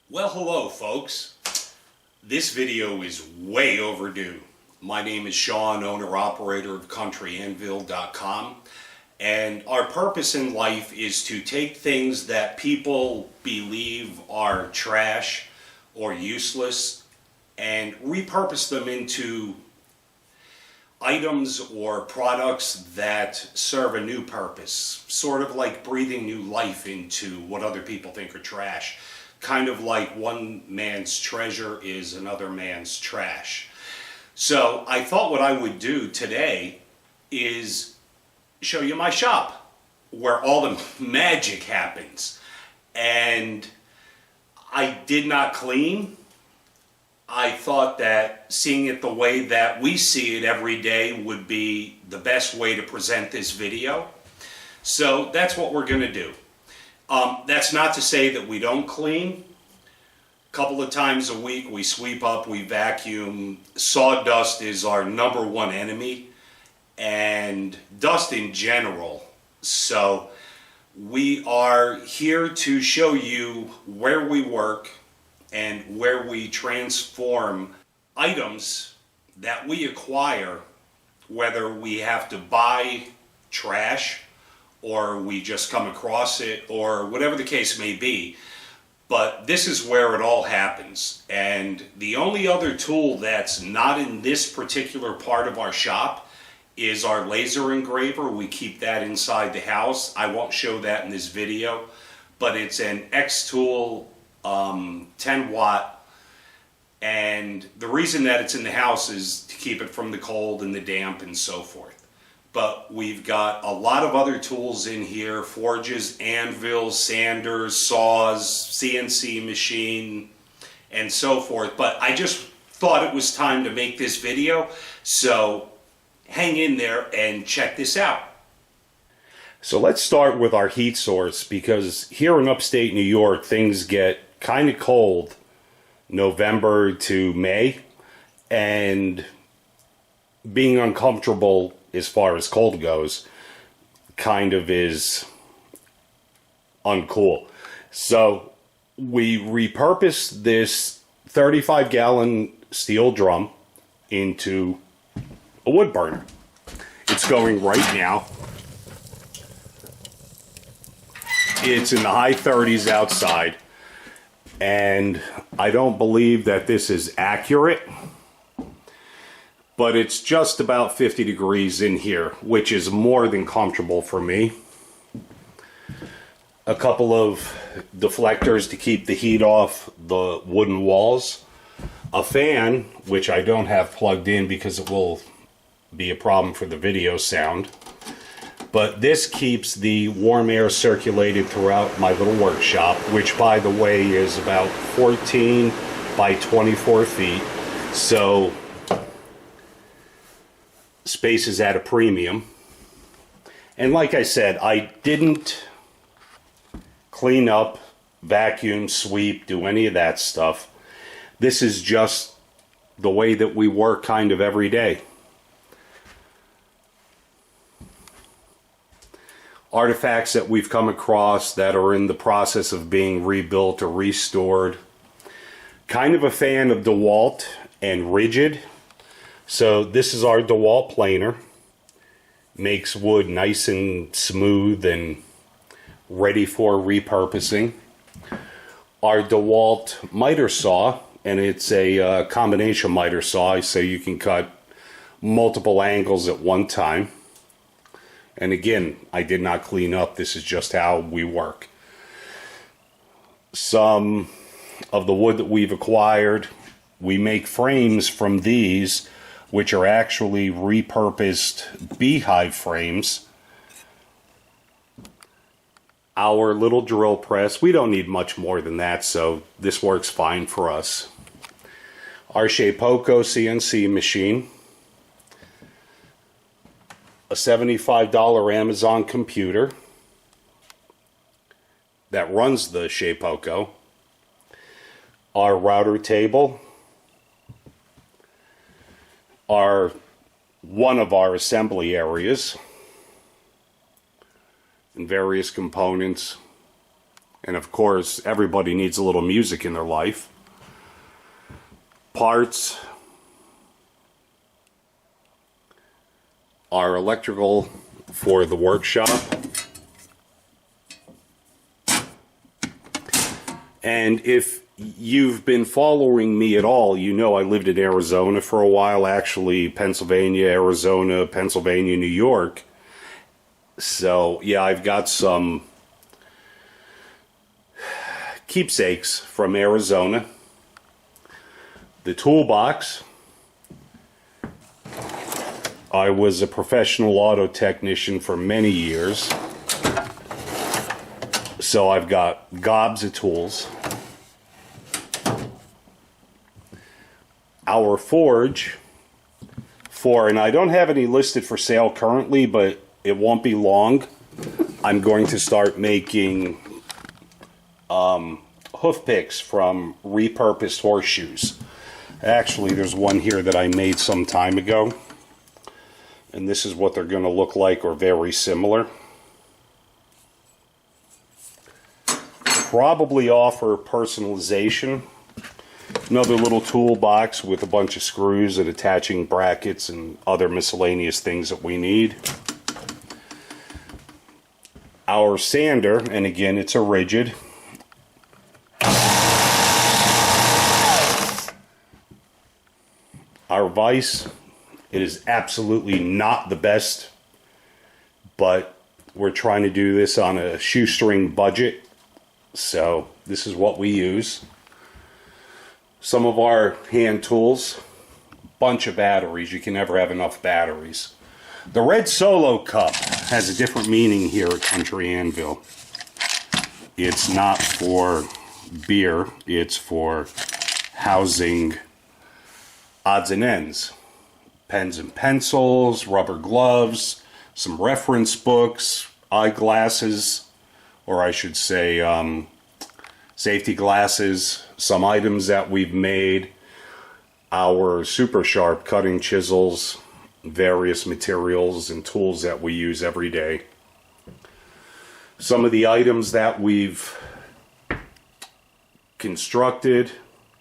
Well, hello folks. This video is way overdue. My name is Sean, owner-operator of CountryAnvil.com, and our purpose in life is to take things that people believe are trash or useless and repurpose them into items or products that serve a new purpose, sort of like breathing new life into what other people think are trash. Kind of like one man's treasure is another man's trash. So I thought what I would do today is show you my shop where all the magic happens. And I did not clean. I thought that seeing it the way that we see it every day would be the best way to present this video. So that's what we're going to do. That's not to say that we don't clean. A couple of times a week we sweep up, we vacuum. Sawdust is our #1 enemy, and dust in general. So we are here to show you where we work and where we transform items that we acquire, whether we have to buy trash or we just come across it, or whatever the case may be. But this is where it all happens. And the only other tool that's not in this particular part of our shop is our laser engraver. We keep that inside the house. I won't show that in this video, but it's an X-Tool 10 watt. And the reason that it's in the house is to keep it from the cold and the damp and so forth. But we've got a lot of other tools in here: forges, anvils, sanders, saws, CNC machine, and so forth. But I just thought it was time to make this video, so hang in there and check this out. So let's start with our heat source, because here in upstate New York things get kind of cold November to May, and being uncomfortable as far as cold goes kind of is uncool. So we repurposed this 35-gallon steel drum into a wood burner. It's going right now. It's in the high 30s outside, and I don't believe that this is accurate, but it's just about 50 degrees in here, which is more than comfortable for me. A couple of deflectors to keep the heat off the wooden walls. A fan, which I don't have plugged in because it will be a problem for the video sound. But this keeps the warm air circulated throughout my little workshop, which, by the way, is about 14 by 24 feet. So space is at a premium. And like I said, I didn't clean up, vacuum, sweep, do any of that stuff. This is just the way that we work kind of every day. Artifacts that we've come across that are in the process of being rebuilt or restored. Kind of a fan of DeWalt and rigid. So this is our DeWalt planer. Makes wood nice and smooth and ready for repurposing. Our DeWalt miter saw, and it's a combination miter saw, so you can cut multiple angles at one time. And again, I did not clean up. This is just how we work. Some of the wood that we've acquired, we make frames from these, which are actually repurposed beehive frames. Our little drill press, we don't need much more than that, so this works fine for us. Our Repurposed CNC machine. A $75 Amazon computer that runs the Repurposed. Our router table. One of our assembly areas, and various components And of course, everybody needs a little music in their life. Parts are electrical for the workshop. And if you've been following me at all, you know I lived in Arizona for a while, actually Pennsylvania, Arizona, Pennsylvania, New York. So yeah, I've got some keepsakes from Arizona. The toolbox. I was a professional auto technician for many years. So I've got gobs of tools. Our forge and I don't have any listed for sale currently, but it won't be long. I'm going to start making hoof picks from repurposed horseshoes. Actually, there's one here that I made some time ago. And this is what they're going to look like, or very similar. Probably offer personalization. Another little toolbox with a bunch of screws and attaching brackets and other miscellaneous things that we need. Our sander, and again, it's a rigid. Our vise, it is absolutely not the best, but we're trying to do this on a shoestring budget, so this is what we use. Some of our hand tools, bunch of batteries. You can never have enough batteries. The red Solo cup has a different meaning here at Country Anvil. It's not for beer, it's for housing odds and ends. Pens and pencils, rubber gloves, some reference books, eyeglasses, or I should say safety glasses, some items that we've made, our super sharp cutting chisels, various materials and tools that we use every day. Some of the items that we've constructed,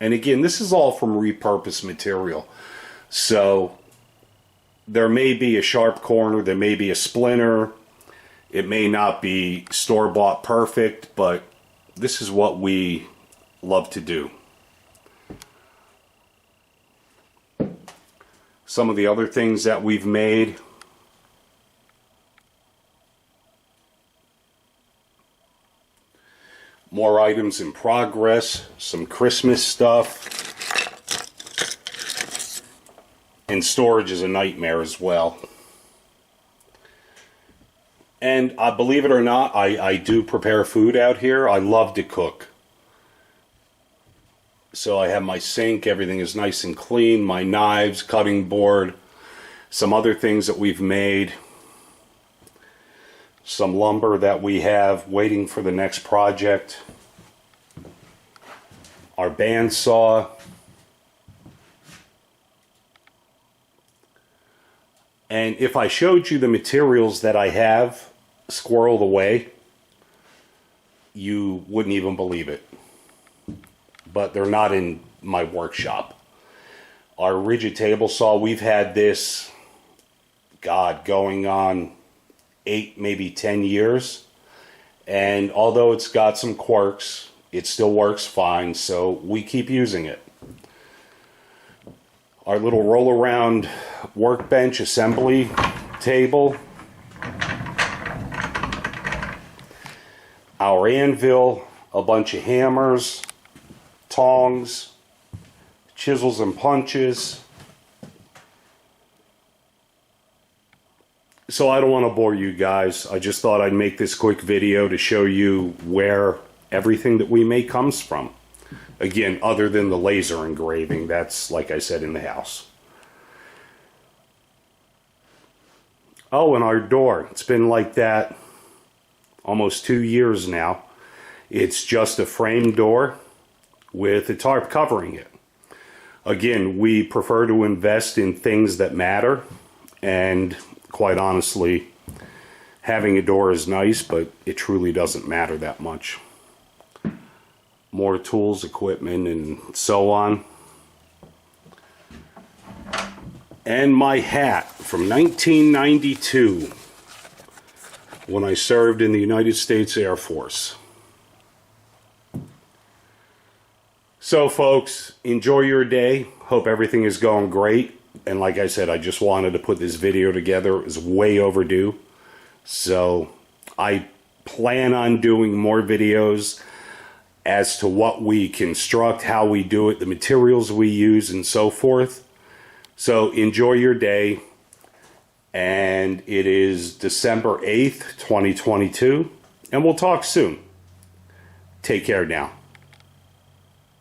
and again, this is all from repurposed material. So there may be a sharp corner, there may be a splinter, it may not be store-bought perfect, but this is what we love to do. Some of the other things that we've made. More items in progress, some Christmas stuff. And storage is a nightmare as well. And believe it or not, I do prepare food out here. I love to cook. So I have my sink, everything is nice and clean, my knives, cutting board, some other things that we've made, some lumber that we have waiting for the next project, our bandsaw, and if I showed you the materials that I have squirreled away, you wouldn't even believe it. But they're not in my workshop. Our rigid table saw, we've had this, going on 8, maybe 10 years. And although it's got some quirks, it still works fine, so we keep using it. Our little roll-around workbench assembly table. Our anvil, a bunch of hammers, tongs, chisels and punches. So I don't want to bore you guys. I just thought I'd make this quick video to show you where everything that we make comes from. Again, other than the laser engraving, that's, like I said, in the house. Oh, and our door. It's been like that almost 2 years now. It's just a frame door with a tarp covering it. Again, we prefer to invest in things that matter, and quite honestly, having a door is nice, but it truly doesn't matter that much. more tools, equipment, and so on. And my hat from 1992 when I served in the United States Air Force. So folks, enjoy your day. Hope everything is going great. And like I said, I just wanted to put this video together. It was way overdue. So I plan on doing more videos as to what we construct, how we do it, the materials we use, and so forth. So enjoy your day. And it is December 8th, 2022. And we'll talk soon. Take care now.